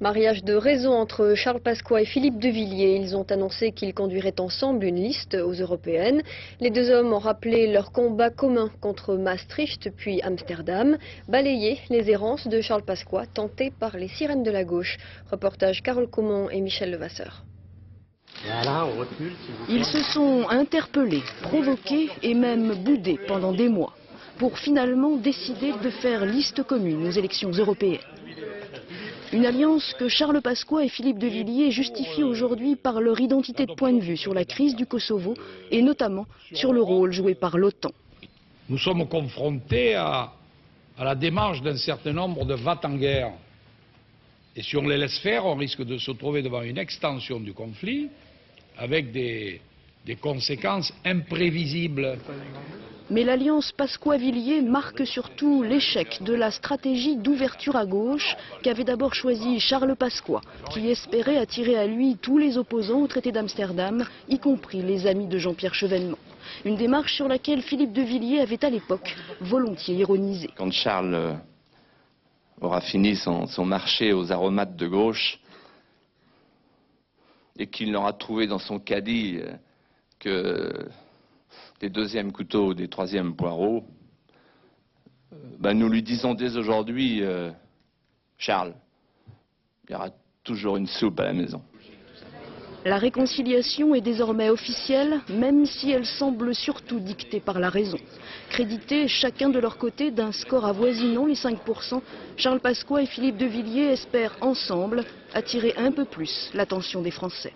Mariage de raison entre Charles Pasqua et Philippe de Villiers. Ils ont annoncé qu'ils conduiraient ensemble une liste aux européennes. Les deux hommes ont rappelé leur combat commun contre Maastricht puis Amsterdam, balayer les errances de Charles Pasqua tenté par les sirènes de la gauche. Reportage Carole Caumont et Michel Levasseur. Voilà, on recule, s'il vous plaît. Ils se sont interpellés, provoqués et même boudés pendant des mois pour finalement décider de faire liste commune aux élections européennes. Une alliance que Charles Pasqua et Philippe de Villiers justifient aujourd'hui par leur identité de point de vue sur la crise du Kosovo et notamment sur le rôle joué par l'OTAN. Nous sommes confrontés à la démarche d'un certain nombre de va-t-en-guerre. Et si on les laisse faire, on risque de se trouver devant une extension du conflit avec des conséquences imprévisibles. Mais l'alliance Pasqua-Villiers marque surtout l'échec de la stratégie d'ouverture à gauche qu'avait d'abord choisi Charles Pasqua, qui espérait attirer à lui tous les opposants au traité d'Amsterdam, y compris les amis de Jean-Pierre Chevènement. Une démarche sur laquelle Philippe de Villiers avait à l'époque volontiers ironisé. Quand Charles aura fini son marché aux aromates de gauche et qu'il n'aura trouvé dans son caddie que des deuxièmes couteaux ou des troisièmes poireaux, nous lui disons dès aujourd'hui, Charles, il y aura toujours une soupe à la maison. La réconciliation est désormais officielle, même si elle semble surtout dictée par la raison. Crédités chacun de leur côté d'un score avoisinant les 5%, Charles Pasqua et Philippe de Villiers espèrent ensemble attirer un peu plus l'attention des Français.